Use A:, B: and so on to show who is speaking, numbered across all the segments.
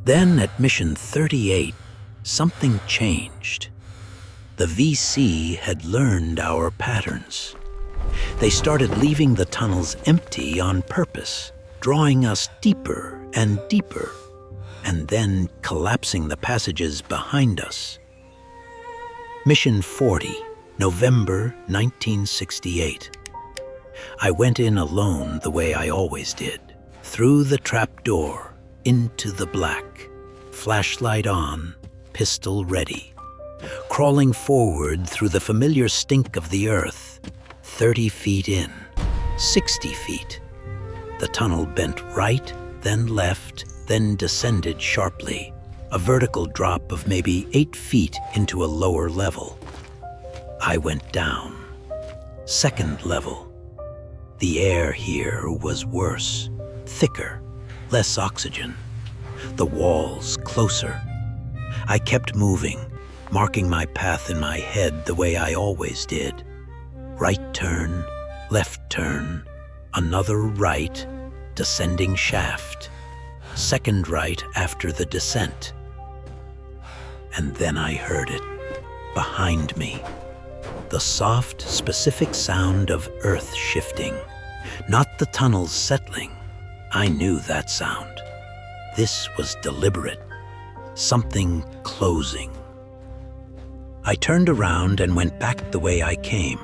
A: Then at mission 38, something changed. The VC had learned our patterns. They started leaving the tunnels empty on purpose, drawing us deeper and deeper, and then collapsing the passages behind us. Mission 40, November 1968. I went in alone the way I always did, through the trap door, into the black, flashlight on, pistol ready, crawling forward through the familiar stink of the earth, 30 feet in, 60 feet. The tunnel bent right, then left, then descended sharply, a vertical drop of maybe 8 feet into a lower level. I went down. Second level. The air here was worse, thicker, less oxygen. The walls closer. I kept moving, marking my path in my head the way I always did. Right turn, left turn, another right, descending shaft. Second right after the descent. And then I heard it, behind me. The soft, specific sound of earth shifting, not the tunnels settling. I knew that sound. This was deliberate, something closing. I turned around and went back the way I came,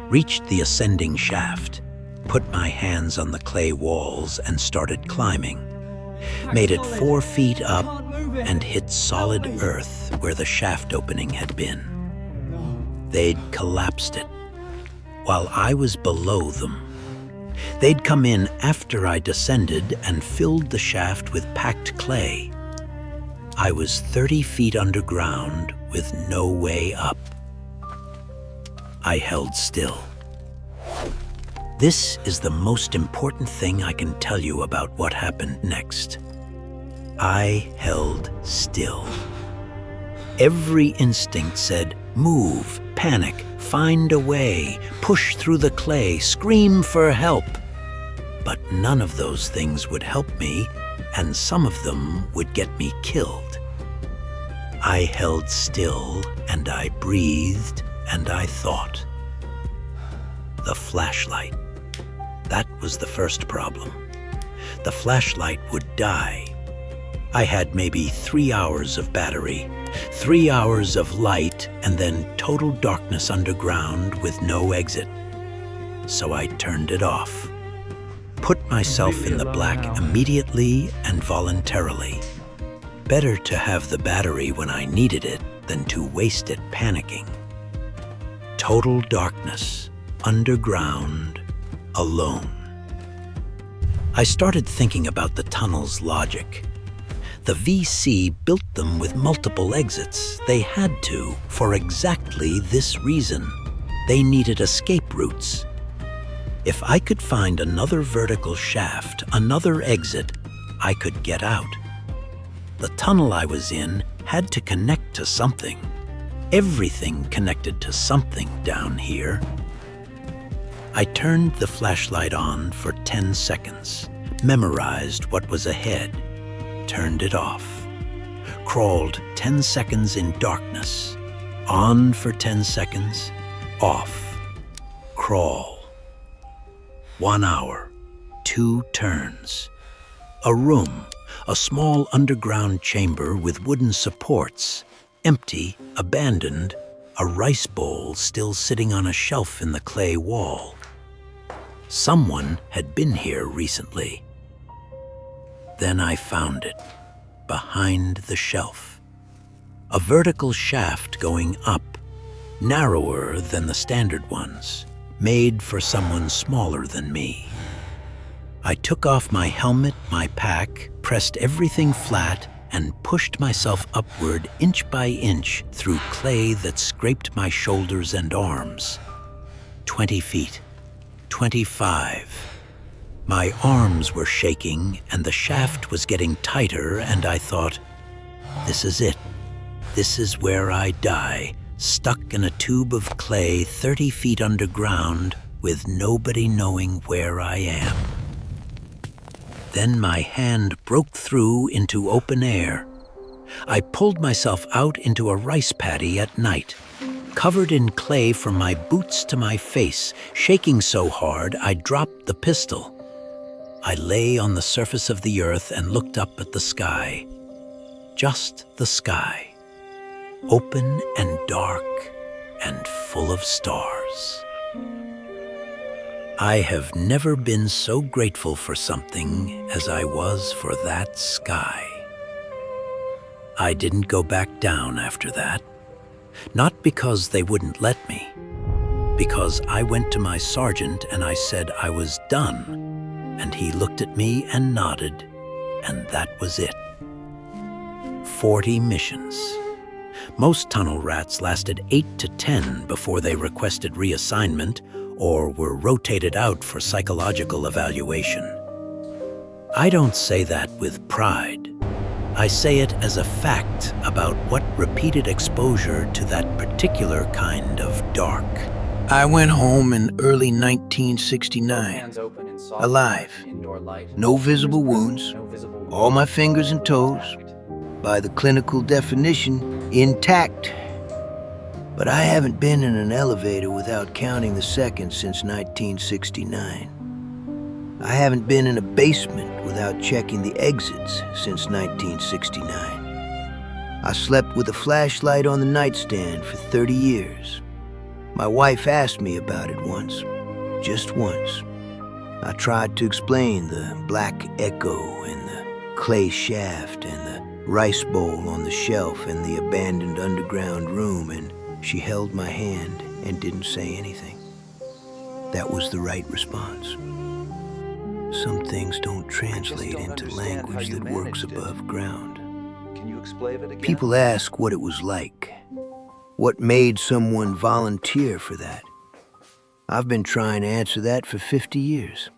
A: reached the ascending shaft, put my hands on the clay walls and started climbing. Made it 4 feet up and hit solid earth where the shaft opening had been. They'd collapsed it, while I was below them. They'd come in after I descended and filled the shaft with packed clay. I was 30 feet underground with no way up. I held still. This is the most important thing I can tell you about what happened next. I held still. Every instinct said, move, panic, find a way, push through the clay, scream for help. But none of those things would help me, and some of them would get me killed. I held still, and I breathed, and I thought. The flashlight. That was the first problem. The flashlight would die. I had maybe 3 hours of battery, 3 hours of light, and then total darkness underground with no exit. So I turned it off. Put myself in the black immediately and voluntarily. Better to have the battery when I needed it than to waste it panicking. Total darkness, underground, alone. I started thinking about the tunnel's logic. The VC built them with multiple exits. They had to, for exactly this reason. They needed escape routes. If I could find another vertical shaft, another exit, I could get out. The tunnel I was in had to connect to something. Everything connected to something down here. I turned the flashlight on for 10 seconds, memorized what was ahead, turned it off, crawled 10 seconds in darkness, on for 10 seconds, off, crawl. 1 hour, 2 turns. A room, a small underground chamber with wooden supports, empty, abandoned, a rice bowl still sitting on a shelf in the clay wall. Someone had been here recently. Then I found it, behind the shelf. A vertical shaft going up, narrower than the standard ones, made for someone smaller than me. I took off my helmet, my pack, pressed everything flat, and pushed myself upward inch by inch through clay that scraped my shoulders and arms. 20 feet, 25. My arms were shaking and the shaft was getting tighter, and I thought, this is it. This is where I die, stuck in a tube of clay 30 feet underground with nobody knowing where I am. Then my hand broke through into open air. I pulled myself out into a rice paddy at night, covered in clay from my boots to my face, shaking so hard I dropped the pistol. I lay on the surface of the earth and looked up at the sky. Just the sky, open and dark and full of stars. I have never been so grateful for something as I was for that sky. I didn't go back down after that, not because they wouldn't let me, because I went to my sergeant and I said I was done, and he looked at me and nodded, and that was it. 40 missions. Most tunnel rats lasted 8 to 10 before they requested reassignment or were rotated out for psychological evaluation. I don't say that with pride. I say it as a fact about what repeated exposure to that particular kind of dark.
B: I went home in early 1969, alive, no visible wounds, all my fingers and toes, by the clinical definition, intact. But I haven't been in an elevator without counting the seconds since 1969. I haven't been in a basement without checking the exits since 1969. I slept with a flashlight on the nightstand for 30 years. My wife asked me about it once, just once. I tried to explain the black echo and the clay shaft and the rice bowl on the shelf in the abandoned underground room, and she held my hand and didn't say anything. That was the right response. Some things don't translate into language that works above ground.
C: Can you explain it again?
B: People ask what it was like. What made someone volunteer for that? I've been trying to answer that for 50 years.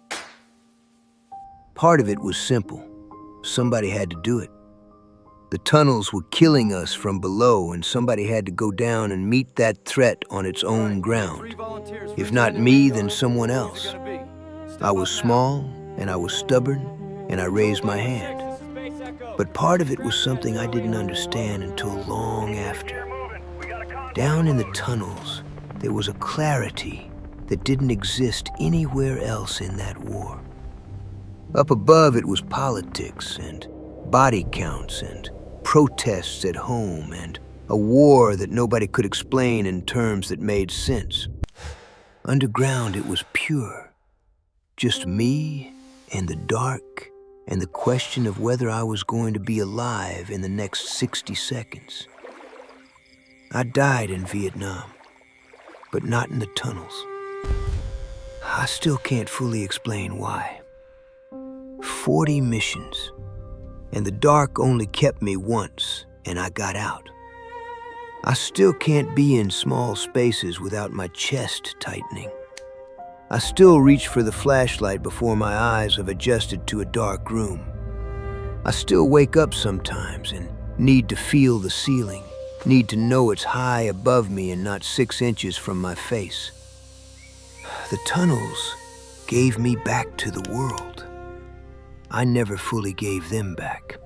B: Part of it was simple. Somebody had to do it. The tunnels were killing us from below, and somebody had to go down and meet that threat on its own ground. If not me, then someone else. I was small, and I was stubborn, and I raised my hand. But part of it was something I didn't understand until long after. Down in the tunnels, there was a clarity that didn't exist anywhere else in that war. Up above, it was politics and body counts and protests at home and a war that nobody could explain in terms that made sense. Underground, it was pure. Just me and the dark and the question of whether I was going to be alive in the next 60 seconds. I died in Vietnam, but not in the tunnels. I still can't fully explain why. 40 missions, and the dark only kept me once, and I got out. I still can't be in small spaces without my chest tightening. I still reach for the flashlight before my eyes have adjusted to a dark room. I still wake up sometimes and need to feel the ceiling, need to know it's high above me and not 6 inches from my face. The tunnels gave me back to the world. I never fully gave them back.